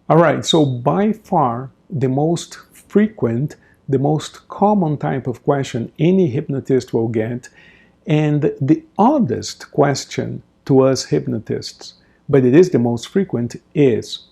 All right, so by far the most frequent, the most common type of question any hypnotist will get, and the oddest question to us hypnotists, but it is the most frequent, is,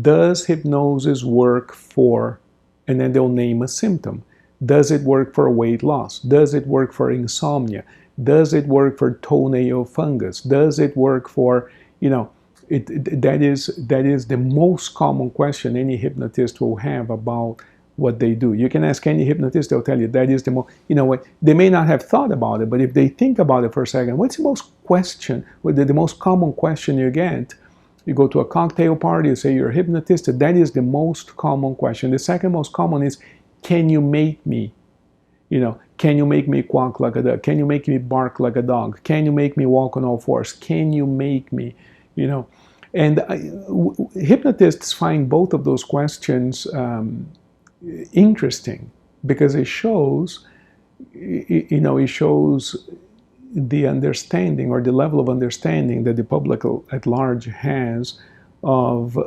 does hypnosis work for, and then they'll name a symptom. Does it work for weight loss? Does it work for insomnia? Does it work for toenail fungus? Does it work for, that is the most common question any hypnotist will have about what they do. You can ask any hypnotist, they'll tell you that is the most, what, they may not have thought about it, but if they think about it for a second, what's the most common question you get? You go to a cocktail party, you say you're a hypnotist, that is the most common question. The second most common is, can you make me? Can you make me quack like a duck? Can you make me bark like a dog? Can you make me walk on all fours? Can you make me? And hypnotists find both of those questions interesting, because it shows, it shows the understanding, or the level of understanding that the public at large has of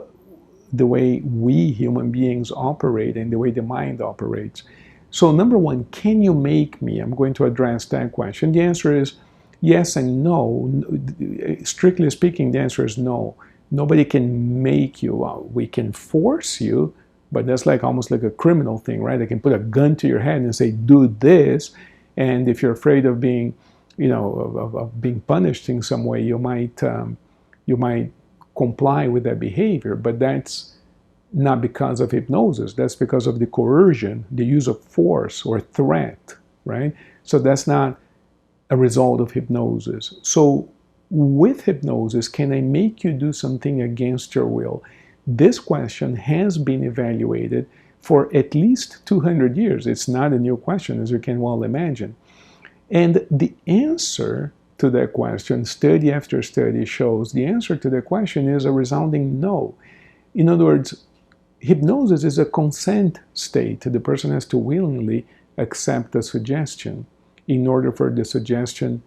the way we human beings operate and the way the mind operates. So number one, can you make me? I'm going to address that question. The answer is yes and no. Strictly speaking, the answer is no. Nobody can make you. We can force you, but that's almost like a criminal thing, right? They can put a gun to your head and say, do this. And if you're afraid of being, of being punished in some way, you might comply with that behavior. But that's not because of hypnosis. That's because of the coercion, the use of force or threat, right? So that's not a result of hypnosis. So with hypnosis, can I make you do something against your will? This question has been evaluated for at least 200 years. It's not a new question, as you can well imagine. And the answer to that question, study after study shows, the answer to that question is a resounding no. In other words, hypnosis is a consent state. The person has to willingly accept a suggestion in order for the suggestion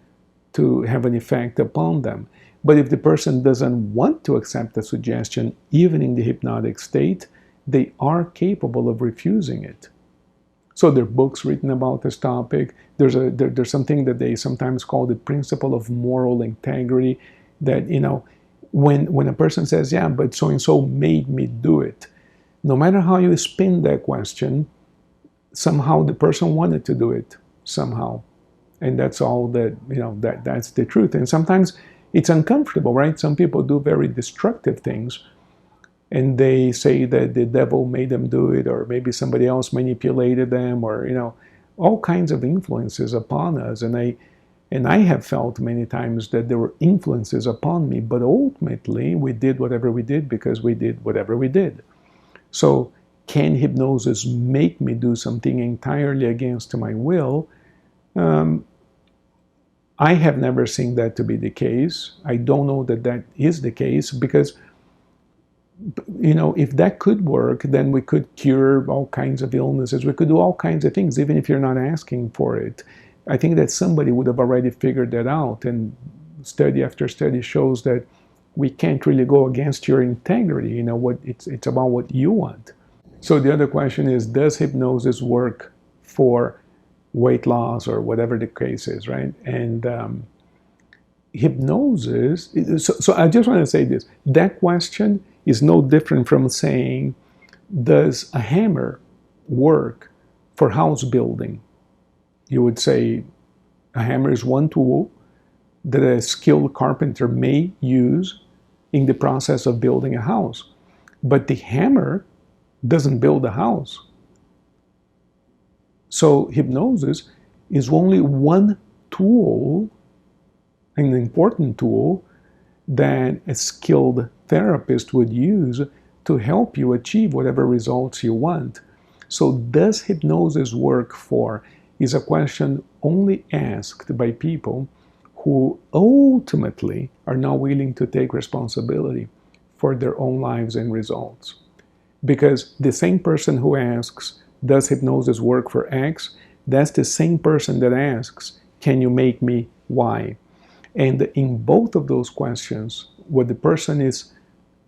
to have an effect upon them. But if the person doesn't want to accept a suggestion, even in the hypnotic state, they are capable of refusing it. So there are books written about this topic. There's something that they sometimes call the principle of moral integrity, that, when a person says, yeah, but so-and-so made me do it, no matter how you spin that question, somehow the person wanted to do it, somehow. And that's all that, that's the truth. And sometimes it's uncomfortable, right? Some people do very destructive things, and they say that the devil made them do it, or maybe somebody else manipulated them, or, all kinds of influences upon us. And I have felt many times that there were influences upon me, but ultimately we did whatever we did because we did whatever we did. So can hypnosis make me do something entirely against my will? I have never seen that to be the case. I don't know that that is the case, because, if that could work, then we could cure all kinds of illnesses. We could do all kinds of things, even if you're not asking for it. I think that somebody would have already figured that out. And study after study shows that we can't really go against your integrity. It's about what you want. So the other question is, does hypnosis work for weight loss or whatever the case is, right? And hypnosis, so I just want to say this, that question is no different from saying, does a hammer work for house building? You would say a hammer is one tool that a skilled carpenter may use in the process of building a house. But the hammer doesn't build a house. So hypnosis is only one tool, an important tool, that a skilled therapist would use to help you achieve whatever results you want. So does hypnosis work for is a question only asked by people who ultimately are not willing to take responsibility for their own lives and results. Because the same person who asks, does hypnosis work for X? That's the same person that asks, can you make me Y? And in both of those questions, what the person is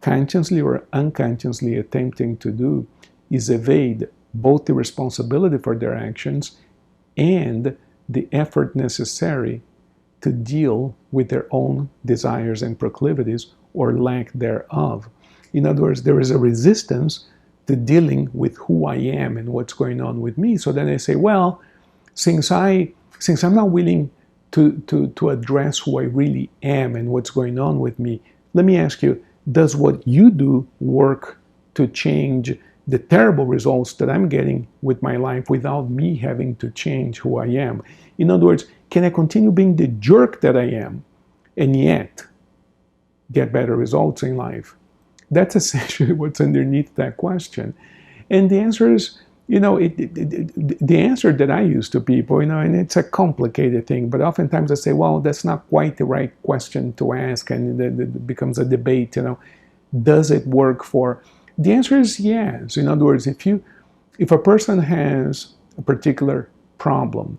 consciously or unconsciously attempting to do is evade both the responsibility for their actions and the effort necessary to deal with their own desires and proclivities or lack thereof. In other words, there is a resistance to dealing with who I am and what's going on with me. So then I say, well, since I'm not willing to address who I really am and what's going on with me, let me ask you, does what you do work to change the terrible results that I'm getting with my life without me having to change who I am? In other words, can I continue being the jerk that I am and yet get better results in life? That's essentially what's underneath that question. And the answer is, the answer that I use to people, and it's a complicated thing, but oftentimes I say, well, that's not quite the right question to ask, and it becomes a debate, does it work for? The answer is yes. In other words, if a person has a particular problem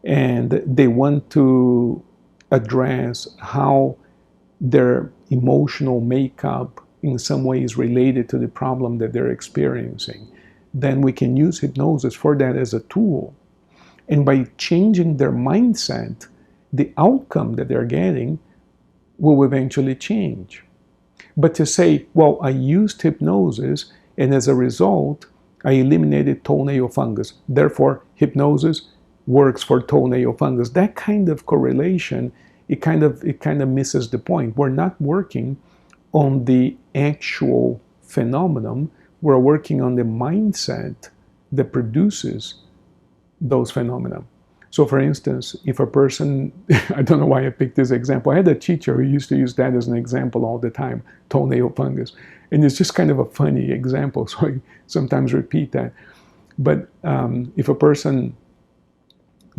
and they want to address how their emotional makeup in some way is related to the problem that they're experiencing, then we can use hypnosis for that as a tool. And by changing their mindset, the outcome that they're getting will eventually change. But to say, well, I used hypnosis and as a result, I eliminated toenail fungus. Therefore, hypnosis works for toenail fungus. That kind of correlation, it kind of misses the point. We're not working on the actual phenomenon. We're working on the mindset that produces those phenomena. So for instance, if a person, I don't know why I picked this example. I had a teacher who used to use that as an example all the time, toenail fungus. And it's just kind of a funny example, so I sometimes repeat that. But if a person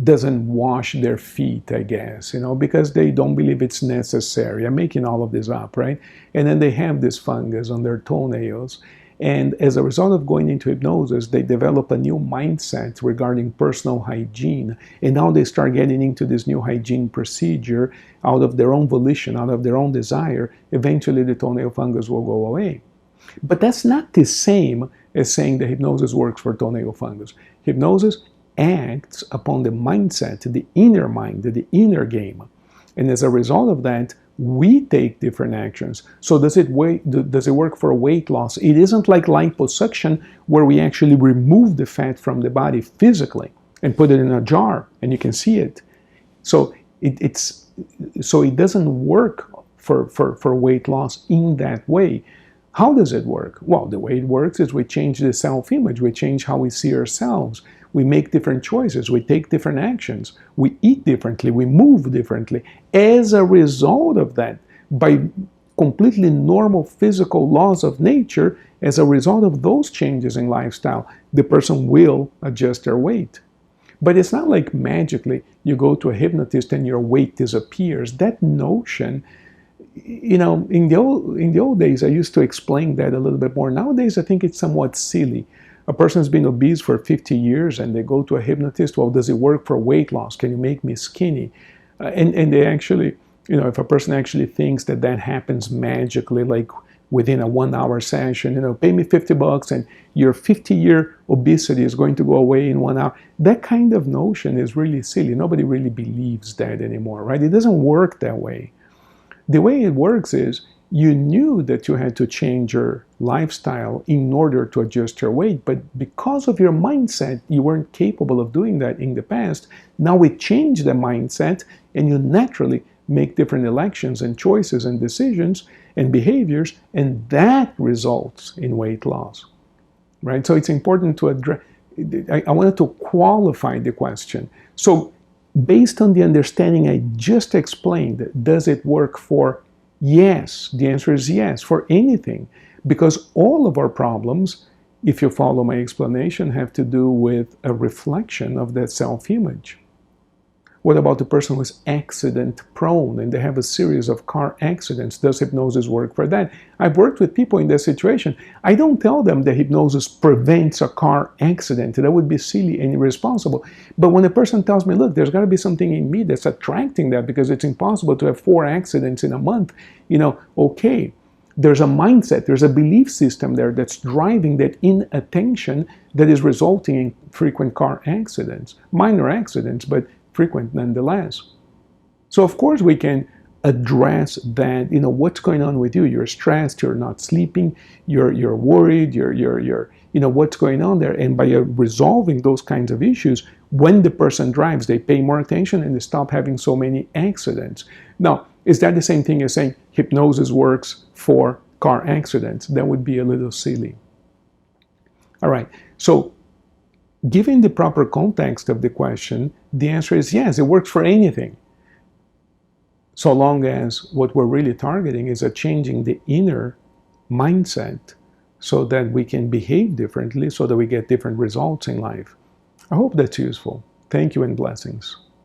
doesn't wash their feet, I guess, because they don't believe it's necessary. I'm making all of this up, right? And then they have this fungus on their toenails. And as a result of going into hypnosis, they develop a new mindset regarding personal hygiene. And now they start getting into this new hygiene procedure out of their own volition, out of their own desire. Eventually, the toenail fungus will go away. But that's not the same as saying that hypnosis works for toenail fungus. Hypnosis acts upon the mindset, the inner mind, the inner game. And as a result of that, we take different actions. So does it work for weight loss? It isn't like liposuction where we actually remove the fat from the body physically and put it in a jar and you can see it. So it doesn't work for weight loss in that way. How does it work? Well, the way it works is we change the self-image. We change how we see ourselves. We make different choices. We take different actions. We eat differently. We move differently. As a result of that, by completely normal physical laws of nature, as a result of those changes in lifestyle, the person will adjust their weight. But it's not like magically you go to a hypnotist and your weight disappears. That notion, in the old days, I used to explain that a little bit more. Nowadays, I think it's somewhat silly. A person's been obese for 50 years and they go to a hypnotist. Well, does it work for weight loss? Can you make me skinny? And they actually, if a person actually thinks that happens magically, like within a 1 hour session, pay me $50 and your 50-year obesity is going to go away in 1 hour. That kind of notion is really silly. Nobody really believes that anymore, right? It doesn't work that way. The way it works is you knew that you had to change your lifestyle in order to adjust your weight, but because of your mindset, you weren't capable of doing that in the past. Now we change the mindset and you naturally make different elections and choices and decisions and behaviors, and that results in weight loss, right? So it's important to address, I wanted to qualify the question. So based on the understanding I just explained, does it work for? Yes, the answer is yes, for anything. Because all of our problems, if you follow my explanation, have to do with a reflection of that self-image. What about the person who's accident prone and they have a series of car accidents? Does hypnosis work for that? I've worked with people in that situation. I don't tell them that hypnosis prevents a car accident. That would be silly and irresponsible. But when a person tells me, look, there's got to be something in me that's attracting that because it's impossible to have 4 accidents in a month, okay. there's a mindset, there's a belief system there that's driving that inattention that is resulting in frequent car accidents. Minor accidents, but frequent nonetheless. So of course we can address that, what's going on with you? You're stressed, you're not sleeping, you're worried, you're what's going on there? And by resolving those kinds of issues, when the person drives, they pay more attention and they stop having so many accidents. Now, is that the same thing as saying hypnosis works for car accidents? That would be a little silly. All right, so given the proper context of the question, the answer is yes, it works for anything. So long as what we're really targeting is changing the inner mindset so that we can behave differently, so that we get different results in life. I hope that's useful. Thank you and blessings.